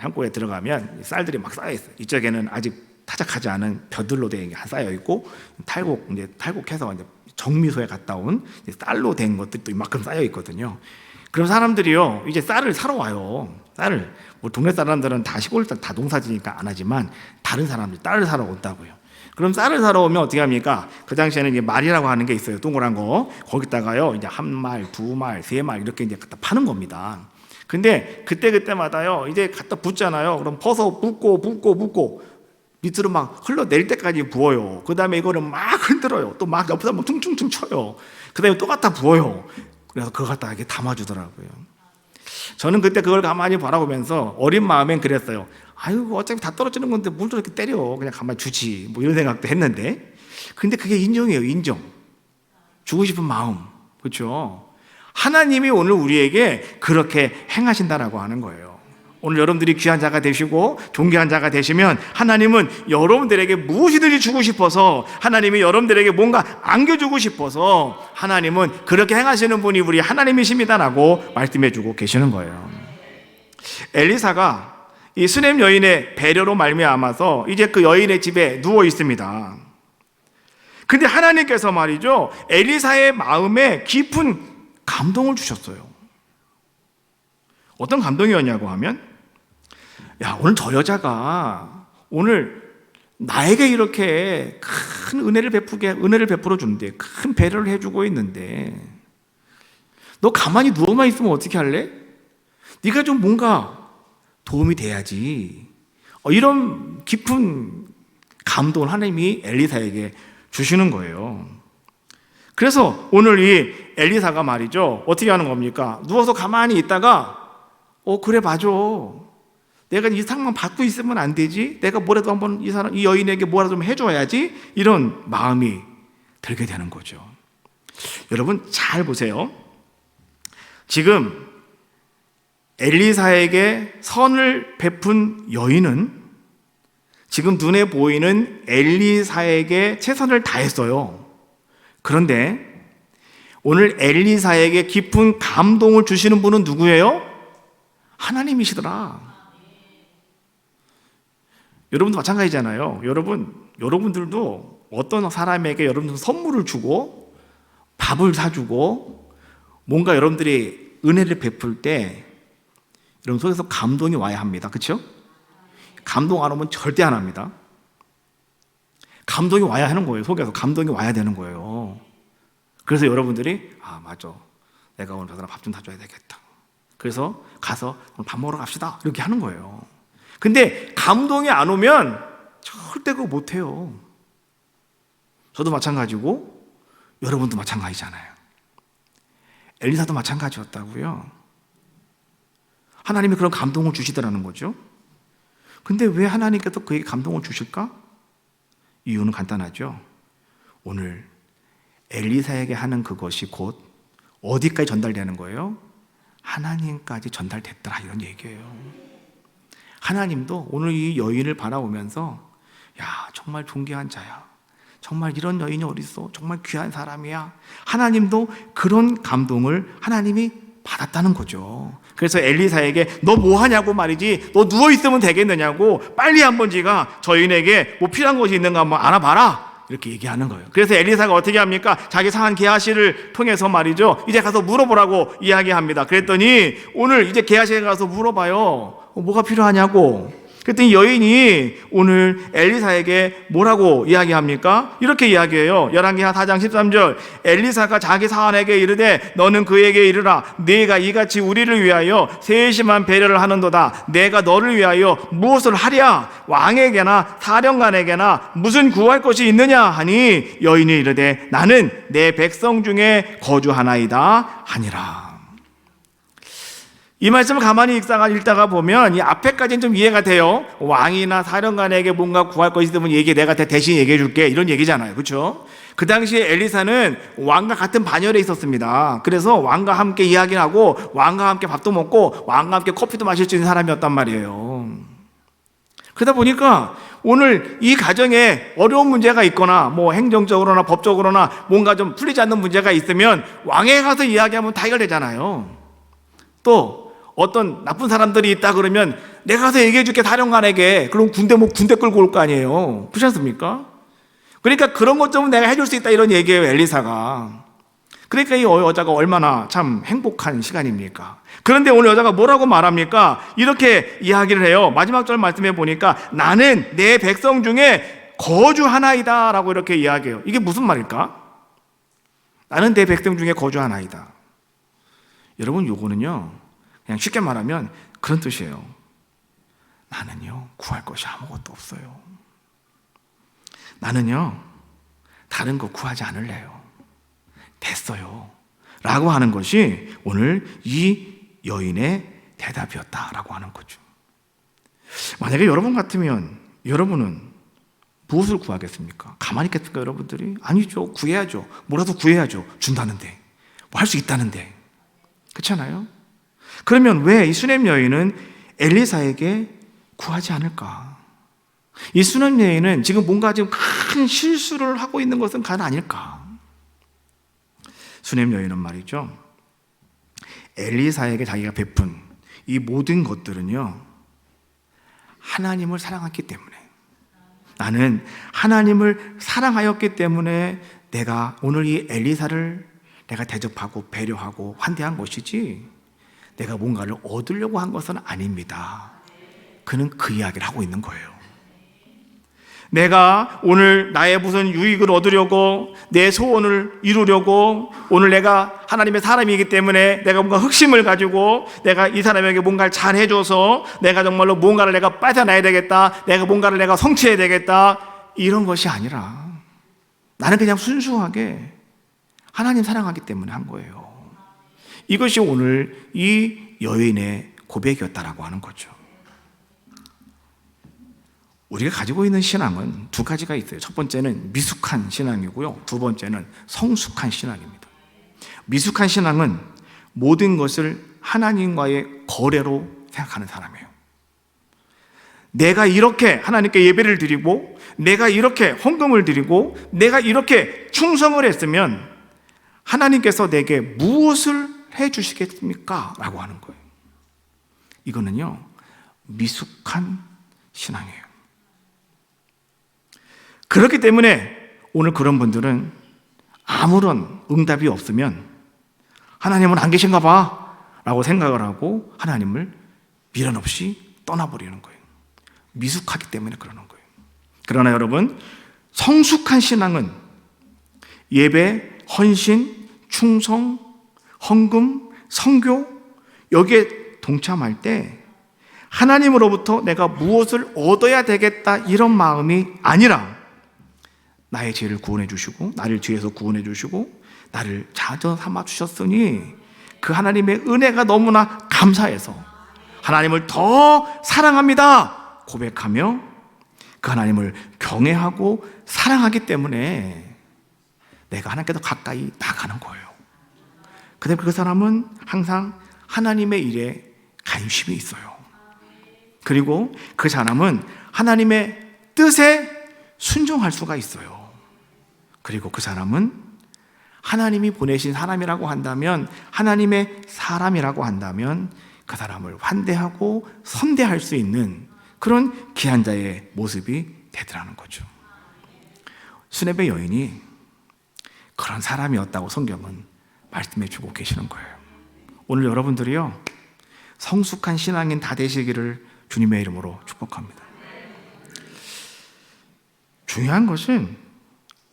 창고에 들어가면 쌀들이 막 쌓여 있어요. 이쪽에는 아직 타작하지 않은 벼들로 된 게 쌓여 있고, 탈곡해서 이제 정미소에 갔다 온 쌀로 된 것들도 이만큼 쌓여 있거든요. 그럼 사람들이요, 이제 쌀을 사러 와요. 쌀을, 뭐 동네 사람들은 다 시골 다 농사지니까 안 하지만 다른 사람들 쌀을 사러 온다고요. 그럼 쌀을 사러 오면 어떻게 합니까? 그 당시에는 이제 말이라고 하는 게 있어요. 동그란 거. 거기다가요, 이제 한 말, 두 말, 세 말 이렇게 이제 갖다 파는 겁니다. 근데 그때마다요, 이제 갖다 붓잖아요. 그럼 퍼서 붓고 밑으로 막 흘러낼 때까지 부어요. 그 다음에 이거를 막 흔들어요. 또 막 옆에서 막 퉁퉁퉁 쳐요. 그 다음에 또 갖다 부어요. 그래서 그거 갖다 이렇게 담아주더라고요. 저는 그때 그걸 가만히 바라보면서 어린 마음엔 그랬어요. 아유, 어차피 다 떨어지는 건데 뭘 저렇게 때려. 그냥 가만히 주지. 뭐 이런 생각도 했는데. 근데 그게 인정이에요, 인정. 주고 싶은 마음. 그렇죠? 하나님이 오늘 우리에게 그렇게 행하신다라고 하는 거예요. 오늘 여러분들이 귀한 자가 되시고 존귀한 자가 되시면 하나님은 여러분들에게 무엇이든지 주고 싶어서, 하나님이 여러분들에게 뭔가 안겨주고 싶어서 하나님은 그렇게 행하시는 분이 우리 하나님이십니다라고 말씀해 주고 계시는 거예요. 엘리사가 이 수넴 여인의 배려로 말미암아서 이제 그 여인의 집에 누워 있습니다. 근데 하나님께서 말이죠, 엘리사의 마음에 깊은 감동을 주셨어요. 어떤 감동이었냐고 하면, 야, 오늘 저 여자가 오늘 나에게 이렇게 큰 은혜를 베풀어 준대. 큰 배려를 해주고 있는데 너 가만히 누워만 있으면 어떻게 할래? 네가 좀 뭔가 도움이 돼야지. 이런 깊은 감동을 하나님이 엘리사에게 주시는 거예요. 그래서 오늘 이 엘리사가 말이죠, 어떻게 하는 겁니까? 누워서 가만히 있다가 그래, 맞아. 내가 이 상만 받고 있으면 안 되지. 내가 뭐라도 한번 이 여인에게 뭐라도 좀 해줘야지. 이런 마음이 들게 되는 거죠. 여러분 잘 보세요. 지금 엘리사에게 선을 베푼 여인은 지금 눈에 보이는 엘리사에게 최선을 다했어요. 그런데 오늘 엘리사에게 깊은 감동을 주시는 분은 누구예요? 하나님이시더라. 여러분도 마찬가지잖아요. 여러분들도 어떤 사람에게 여러분 선물을 주고 밥을 사주고 뭔가 여러분들이 은혜를 베풀 때 여러분 속에서 감동이 와야 합니다. 그렇죠? 감동 안 오면 절대 안 합니다. 감동이 와야 하는 거예요. 속에서 감동이 와야 되는 거예요. 그래서 여러분들이 맞아, 내가 오늘 저 사람 밥 좀 사줘야 되겠다. 그래서 가서 오늘 밥 먹으러 갑시다 이렇게 하는 거예요. 근데 감동이 안 오면 절대 그거 못해요. 저도 마찬가지고 여러분도 마찬가지잖아요. 엘리사도 마찬가지였다고요. 하나님이 그런 감동을 주시더라는 거죠. 근데 왜 하나님께서 그에게 감동을 주실까? 이유는 간단하죠. 오늘 엘리사에게 하는 그것이 곧 어디까지 전달되는 거예요? 하나님까지 전달됐더라 이런 얘기예요. 하나님도 오늘 이 여인을 바라보면서 야, 정말 존귀한 자야. 정말 이런 여인이 어딨어? 정말 귀한 사람이야. 하나님도 그런 감동을 하나님이 받았다는 거죠. 그래서 엘리사에게 너 뭐 하냐고 말이지, 너 누워있으면 되겠느냐고, 빨리 한번 지가 저인에게 뭐 필요한 것이 있는가 한번 알아봐라 이렇게 얘기하는 거예요. 그래서 엘리사가 어떻게 합니까? 자기 상한 게하시를 통해서 말이죠, 이제 가서 물어보라고 이야기합니다. 그랬더니 오늘 이제 게하시에 가서 물어봐요. 뭐가 필요하냐고. 그랬더니 여인이 오늘 엘리사에게 뭐라고 이야기합니까? 이렇게 이야기해요. 열왕기하 4장 13절 엘리사가 자기 사환에게 이르되 너는 그에게 이르라 네가 이같이 우리를 위하여 세심한 배려를 하는도다. 내가 너를 위하여 무엇을 하랴? 왕에게나 사령관에게나 무슨 구할 것이 있느냐 하니 여인이 이르되 나는 내 백성 중에 거주하나이다 하니라. 이 말씀을 가만히 읽다가 보면 이 앞에까지는 좀 이해가 돼요. 왕이나 사령관에게 뭔가 구할 것이 있으면 내가 대신 얘기해 줄게 이런 얘기잖아요. 그렇죠? 그 당시에 엘리사는 왕과 같은 반열에 있었습니다. 그래서 왕과 함께 이야기를 하고 왕과 함께 밥도 먹고 왕과 함께 커피도 마실 수 있는 사람이었단 말이에요. 그러다 보니까 오늘 이 가정에 어려운 문제가 있거나 뭐 행정적으로나 법적으로나 뭔가 좀 풀리지 않는 문제가 있으면 왕에 가서 이야기하면 다 해결되잖아요. 또 어떤 나쁜 사람들이 있다 그러면 내가 가서 얘기해 줄게 사령관에게. 그럼 군대 끌고 올 거 아니에요. 그렇지 않습니까? 그러니까 그런 것 좀 내가 해줄 수 있다 이런 얘기예요, 엘리사가. 그러니까 이 여자가 얼마나 참 행복한 시간입니까? 그런데 오늘 여자가 뭐라고 말합니까? 이렇게 이야기를 해요. 마지막 절 말씀해 보니까 나는 내 백성 중에 거주하나이다 라고 이렇게 이야기해요. 이게 무슨 말일까? 나는 내 백성 중에 거주하나이다. 여러분, 요거는요 그냥 쉽게 말하면 그런 뜻이에요. 나는요 구할 것이 아무것도 없어요. 나는요 다른 거 구하지 않을래요. 됐어요 라고 하는 것이 오늘 이 여인의 대답이었다라고 하는 거죠. 만약에 여러분 같으면 여러분은 무엇을 구하겠습니까? 가만히 있겠습니까 여러분들이? 아니죠. 구해야죠. 뭐라도 구해야죠. 준다는데, 뭐 할 수 있다는데. 그렇잖아요? 그러면 왜 이 수넴 여인은 엘리사에게 구하지 않을까? 이 수넴 여인은 지금 뭔가 지금 큰 실수를 하고 있는 것은 가는 아닐까? 수넴 여인은 말이죠, 엘리사에게 자기가 베푼 이 모든 것들은요 하나님을 사랑했기 때문에, 나는 하나님을 사랑하였기 때문에 내가 오늘 이 엘리사를 내가 대접하고 배려하고 환대한 것이지 내가 뭔가를 얻으려고 한 것은 아닙니다. 그는 그 이야기를 하고 있는 거예요. 내가 오늘 나의 무슨 유익을 얻으려고, 내 소원을 이루려고, 오늘 내가 하나님의 사람이기 때문에 내가 뭔가 흑심을 가지고 내가 이 사람에게 뭔가를 잘 해줘서 내가 정말로 뭔가를 내가 빠져나야 되겠다, 내가 뭔가를 내가 성취해야 되겠다, 이런 것이 아니라 나는 그냥 순수하게 하나님 사랑하기 때문에 한 거예요. 이것이 오늘 이 여인의 고백이었다라고 하는 거죠. 우리가 가지고 있는 신앙은 두 가지가 있어요. 첫 번째는 미숙한 신앙이고요, 두 번째는 성숙한 신앙입니다. 미숙한 신앙은 모든 것을 하나님과의 거래로 생각하는 사람이에요. 내가 이렇게 하나님께 예배를 드리고, 내가 이렇게 헌금을 드리고, 내가 이렇게 충성을 했으면 하나님께서 내게 무엇을 해 주시겠습니까? 라고 하는 거예요. 이거는요 미숙한 신앙이에요. 그렇기 때문에 오늘 그런 분들은 아무런 응답이 없으면 하나님은 안 계신가 봐 라고 생각을 하고 하나님을 미련 없이 떠나버리는 거예요. 미숙하기 때문에 그러는 거예요. 그러나 여러분, 성숙한 신앙은 예배, 헌신, 충성, 헌금, 선교 여기에 동참할 때 하나님으로부터 내가 무엇을 얻어야 되겠다 이런 마음이 아니라 나의 죄를 구원해 주시고 나를 죄에서 구원해 주시고 나를 자녀 삼아 주셨으니 그 하나님의 은혜가 너무나 감사해서 하나님을 더 사랑합니다 고백하며 그 하나님을 경외하고 사랑하기 때문에 내가 하나님께 더 가까이 나가는 거예요. 그다음에 그 사람은 항상 하나님의 일에 관심이 있어요. 그리고 그 사람은 하나님의 뜻에 순종할 수가 있어요. 그리고 그 사람은 하나님이 보내신 사람이라고 한다면, 하나님의 사람이라고 한다면 그 사람을 환대하고 선대할 수 있는 그런 귀한 자의 모습이 되더라는 거죠. 수네베 여인이 그런 사람이었다고 성경은 말씀해 주고 계시는 거예요. 오늘 여러분들이요, 성숙한 신앙인 다 되시기를 주님의 이름으로 축복합니다. 중요한 것은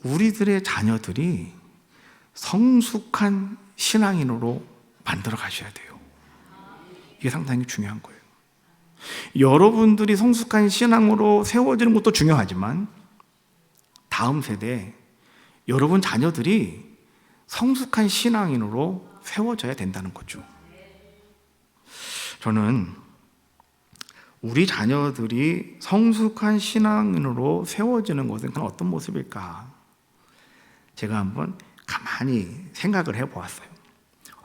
우리들의 자녀들이 성숙한 신앙인으로 만들어 가셔야 돼요. 이게 상당히 중요한 거예요. 여러분들이 성숙한 신앙으로 세워지는 것도 중요하지만 다음 세대 여러분 자녀들이 성숙한 신앙인으로 세워져야 된다는 거죠. 저는 우리 자녀들이 성숙한 신앙인으로 세워지는 것은 어떤 모습일까? 제가 한번 가만히 생각을 해보았어요.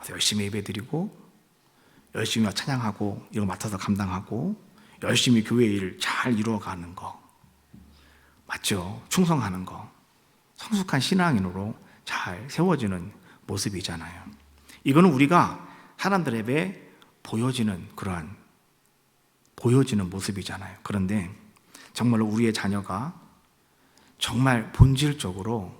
열심히 예배드리고 열심히 찬양하고 이거 맡아서 감당하고 열심히 교회 일을 잘 이루어가는 거 맞죠? 충성하는 거 성숙한 신앙인으로 잘 세워지는 모습이잖아요. 이거는 우리가 사람들에게 보여지는 모습이잖아요. 그런데 정말로 우리의 자녀가 정말 본질적으로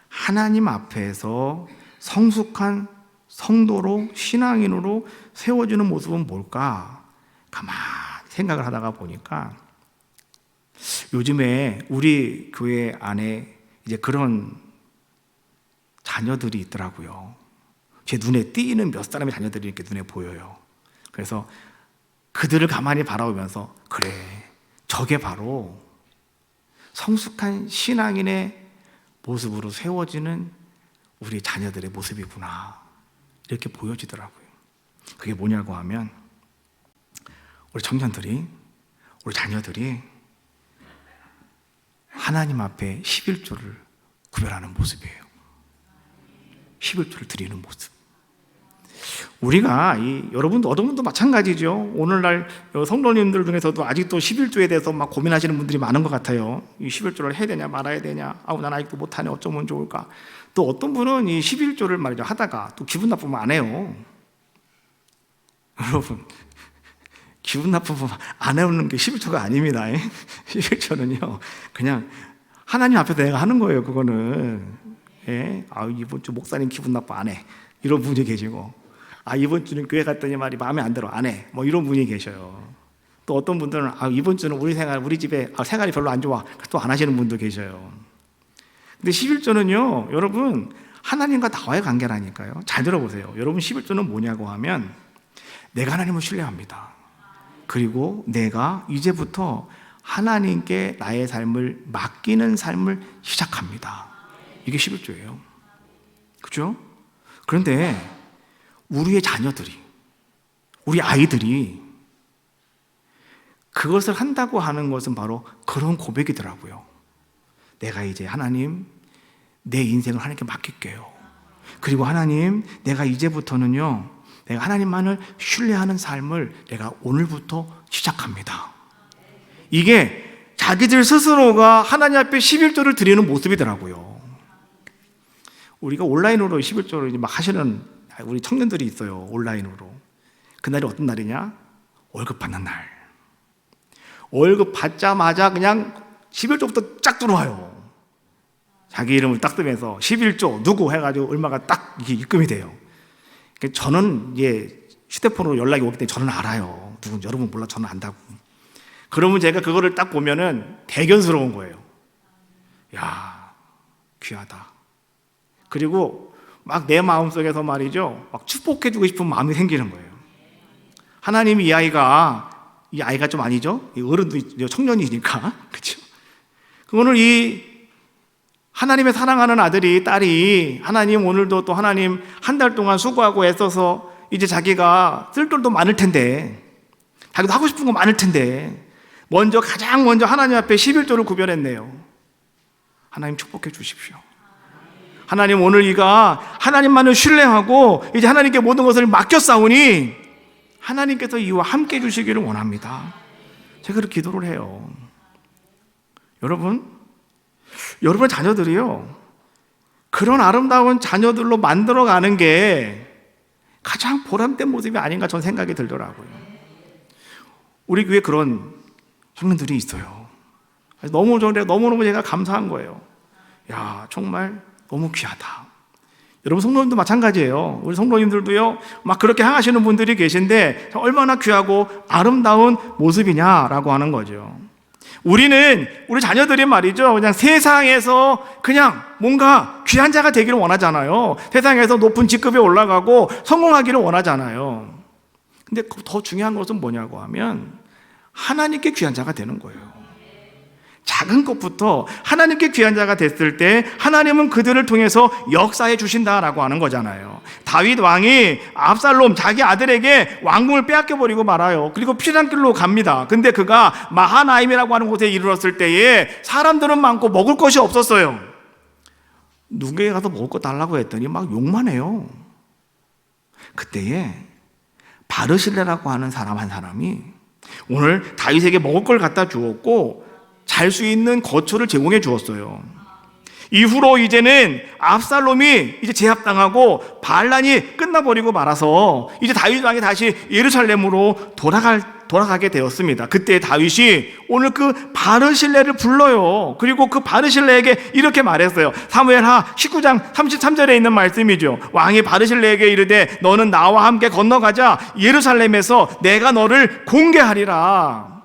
하나님 앞에서 성숙한 성도로 신앙인으로 세워지는 모습은 뭘까? 가만히 생각을 하다가 보니까 요즘에 우리 교회 안에 이제 그런 자녀들이 있더라고요. 제 눈에 띄는 몇 사람의 자녀들이 이렇게 눈에 보여요. 그래서 그들을 가만히 바라보면서 그래, 저게 바로 성숙한 신앙인의 모습으로 세워지는 우리 자녀들의 모습이구나 이렇게 보여지더라고요. 그게 뭐냐고 하면 우리 청년들이, 우리 자녀들이 하나님 앞에 11조를 구별하는 모습이에요. 11조를 드리는 모습. 우리가 여러분도 어떤 분도 마찬가지죠. 오늘날 성도님들 중에서도 아직도 11조에 대해서 막 고민하시는 분들이 많은 것 같아요. 이 11조를 해야 되냐 말아야 되냐, 난 아직도 못하네, 어쩌면 좋을까. 또 어떤 분은 이 11조를 말이죠 하다가 또 기분 나쁘면 안 해요. 여러분, 기분 나쁘면 안 해오는 게 11조가 아닙니다. 11조는요 그냥 하나님 앞에서 내가 하는 거예요. 그거는 이번 주 목사님 기분 나빠 안 해, 이런 분이 계시고, 이번 주는 교회 갔더니 말이 마음에 안 들어 안 해, 뭐 이런 분이 계셔요. 또 어떤 분들은 이번 주는 우리 집에 생활이 별로 안 좋아, 또 안 하시는 분도 계셔요. 근데 11조는요 여러분 하나님과 나와의 관계라니까요. 잘 들어보세요. 여러분 11조는 뭐냐고 하면 내가 하나님을 신뢰합니다. 그리고 내가 이제부터 하나님께 나의 삶을 맡기는 삶을 시작합니다. 이게 11조예요. 그렇죠? 그런데 우리의 자녀들이, 우리 아이들이 그것을 한다고 하는 것은 바로 그런 고백이더라고요. 내가 이제 하나님, 내 인생을 하나님께 맡길게요. 그리고 하나님, 내가 이제부터는요 내가 하나님만을 신뢰하는 삶을 내가 오늘부터 시작합니다. 이게 자기들 스스로가 하나님 앞에 11조를 드리는 모습이더라고요. 우리가 온라인으로 11조를 막 하시는 우리 청년들이 있어요. 온라인으로. 그날이 어떤 날이냐? 월급 받는 날. 월급 받자마자 그냥 11조부터 쫙 들어와요. 자기 이름을 딱 뜨면서 11조 누구 해가지고 얼마가 딱 이게 입금이 돼요. 저는 휴대폰으로 연락이 오기 때문에 저는 알아요. 누군지. 여러분 몰라, 저는 안다고. 그러면 제가 그거를 딱 보면은 대견스러운 거예요. 야, 귀하다. 그리고 막 내 마음속에서 말이죠, 막 축복해주고 싶은 마음이 생기는 거예요. 하나님이 이 아이가 좀 아니죠? 이 어른도 청년이니까. 그렇죠? 오늘 이 하나님의 사랑하는 아들이, 딸이, 하나님 오늘도 또 하나님 한 달 동안 수고하고 애써서 이제 자기가 쓸 돈도 많을 텐데, 자기도 하고 싶은 거 많을 텐데, 가장 먼저 하나님 앞에 11조를 구별했네요. 하나님 축복해 주십시오. 하나님 오늘 이가 하나님만을 신뢰하고 이제 하나님께 모든 것을 맡겼사오니 하나님께서 이와 함께 해주시기를 원합니다. 제가 그렇게 기도를 해요. 여러분의 자녀들이요, 그런 아름다운 자녀들로 만들어가는 게 가장 보람된 모습이 아닌가 저는 생각이 들더라고요. 우리 교회에 그런 청년들이 있어요. 너무너무 제가 감사한 거예요. 야, 정말 너무 귀하다. 여러분 성도님도 마찬가지예요. 우리 성도님들도요, 막 그렇게 행하시는 분들이 계신데 얼마나 귀하고 아름다운 모습이냐라고 하는 거죠. 우리 자녀들이 말이죠, 그냥 세상에서 그냥 뭔가 귀한 자가 되기를 원하잖아요. 세상에서 높은 직급에 올라가고 성공하기를 원하잖아요. 근데 더 중요한 것은 뭐냐고 하면 하나님께 귀한 자가 되는 거예요. 작은 것부터 하나님께 귀한 자가 됐을 때 하나님은 그들을 통해서 역사해 주신다라고 하는 거잖아요. 다윗 왕이 압살롬 자기 아들에게 왕궁을 빼앗겨버리고 말아요. 그리고 피난길로 갑니다. 근데 그가 마하나임이라고 하는 곳에 이르렀을 때에 사람들은 많고 먹을 것이 없었어요. 누구에게 가서 먹을 거 달라고 했더니 막 욕만 해요. 그때에 바르실레라고 하는 사람 한 사람이 오늘 다윗에게 먹을 걸 갖다 주었고 잘 수 있는 거처를 제공해 주었어요. 이후로 이제는 압살롬이 이제 제압당하고 반란이 끝나버리고 말아서 이제 다윗 왕이 다시 예루살렘으로 돌아가게 되었습니다. 그때 다윗이 오늘 그 바르실레를 불러요. 그리고 그 바르실레에게 이렇게 말했어요. 사무엘하 19장 33절에 있는 말씀이죠. 왕이 바르실레에게 이르되 너는 나와 함께 건너가자. 예루살렘에서 내가 너를 공개하리라.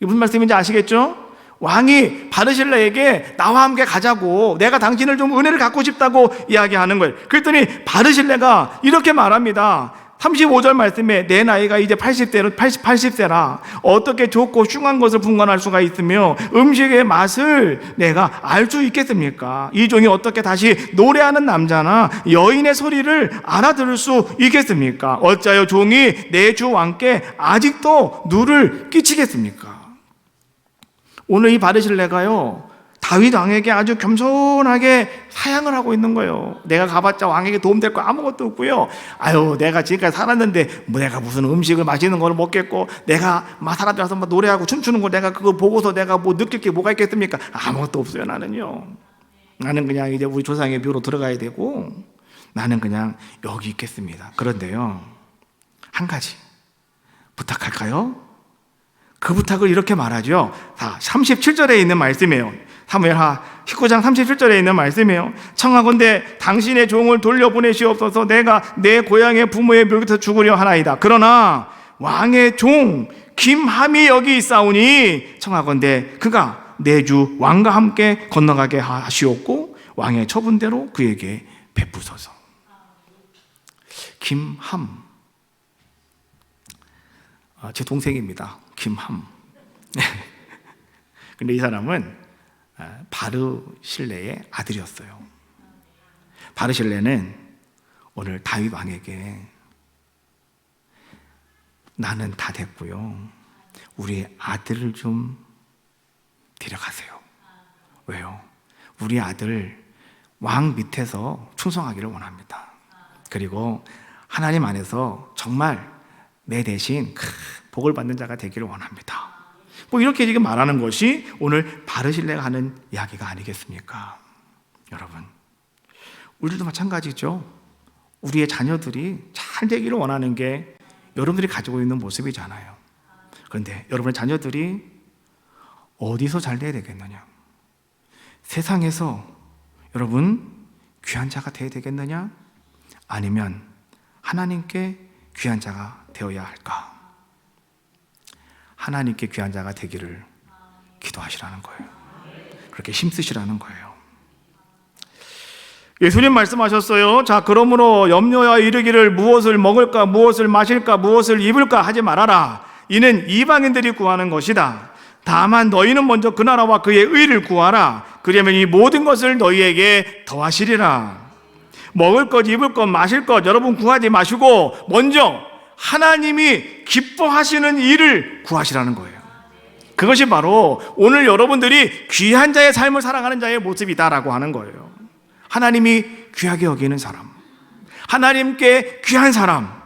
이게 무슨 말씀인지 아시겠죠? 왕이 바르실레에게 나와 함께 가자고, 내가 당신을 좀 은혜를 갖고 싶다고 이야기하는 거예요. 그랬더니 바르실레가 이렇게 말합니다. 35절 말씀에 내 나이가 이제 80세라 어떻게 좋고 흉한 것을 분간할 수가 있으며 음식의 맛을 내가 알 수 있겠습니까? 이 종이 어떻게 다시 노래하는 남자나 여인의 소리를 알아들을 수 있겠습니까? 어찌하여 종이 내 주 왕께 아직도 누를 끼치겠습니까? 오늘 이 바르실레가요, 다윗 왕에게 아주 겸손하게 사양을 하고 있는 거예요. 내가 가봤자 왕에게 도움될 거 아무것도 없고요. 내가 지금까지 살았는데 내가 무슨 음식을 맛있는 걸 먹겠고, 내가 막 사람들 와서 막 노래하고 춤추는 거 내가 그거 보고서 내가 뭐 느낄 게 뭐가 있겠습니까? 아무것도 없어요. 나는 그냥 이제 우리 조상의 묘로 들어가야 되고, 나는 그냥 여기 있겠습니다. 그런데요, 한 가지 부탁할까요? 그 부탁을 이렇게 말하죠. 37절에 있는 말씀이에요. 사무엘하 19장 37절에 있는 말씀이에요. 청하건대 당신의 종을 돌려보내시옵소서. 내가 내 고향의 부모의 묘에서 죽으려 하나이다. 그러나 왕의 종 김함이 여기 있사오니 청하건대 그가 내 주 왕과 함께 건너가게 하시옵고 왕의 처분대로 그에게 베푸소서. 김함, 제 동생입니다. 김함. 근데 이 사람은 바르실레의 아들이었어요. 바르실레는 오늘 다윗 왕에게 나는 다 됐고요, 우리 아들을 좀 데려가세요. 왜요? 우리 아들 왕 밑에서 충성하기를 원합니다. 그리고 하나님 안에서 정말 내 대신 복을 받는 자가 되기를 원합니다. 이렇게 지금 말하는 것이 오늘 바르실레가 하는 이야기가 아니겠습니까? 여러분, 우리도 마찬가지죠. 우리의 자녀들이 잘 되기를 원하는 게 여러분들이 가지고 있는 모습이잖아요. 그런데 여러분의 자녀들이 어디서 잘 돼야 되겠느냐? 세상에서 여러분, 귀한 자가 되어야 되겠느냐? 아니면 하나님께 귀한 자가 되어야 할까? 하나님께 귀한 자가 되기를 기도하시라는 거예요. 그렇게 힘쓰시라는 거예요. 예수님 말씀하셨어요. 자, 그러므로 염려하여 이르기를 무엇을 먹을까, 무엇을 마실까, 무엇을 입을까 하지 말아라. 이는 이방인들이 구하는 것이다. 다만 너희는 먼저 그 나라와 그의 의를 구하라. 그러면 이 모든 것을 너희에게 더하시리라. 먹을 것, 입을 것, 마실 것 여러분 구하지 마시고 먼저 하나님이 기뻐하시는 일을 구하시라는 거예요. 그것이 바로 오늘 여러분들이 귀한 자의 삶을 살아가는 자의 모습이다라고 하는 거예요. 하나님이 귀하게 여기는 사람, 하나님께 귀한 사람,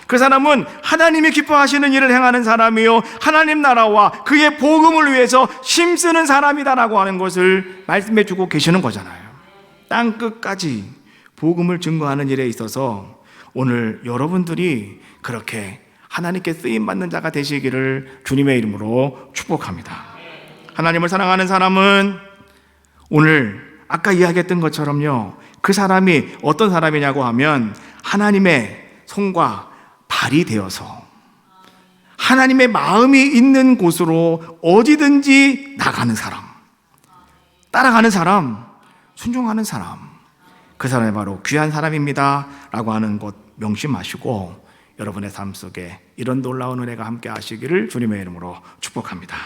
그 사람은 하나님이 기뻐하시는 일을 행하는 사람이요 하나님 나라와 그의 복음을 위해서 힘쓰는 사람이다라고 하는 것을 말씀해 주고 계시는 거잖아요. 땅 끝까지 복음을 증거하는 일에 있어서 오늘 여러분들이 그렇게 하나님께 쓰임받는 자가 되시기를 주님의 이름으로 축복합니다. 하나님을 사랑하는 사람은 오늘 아까 이야기했던 것처럼요, 그 사람이 어떤 사람이냐고 하면 하나님의 손과 발이 되어서 하나님의 마음이 있는 곳으로 어디든지 나가는 사람, 따라가는 사람, 순종하는 사람, 그 사람이 바로 귀한 사람입니다 라고 하는 것 명심하시고 여러분의 삶 속에 이런 놀라운 은혜가 함께 하시기를 주님의 이름으로 축복합니다.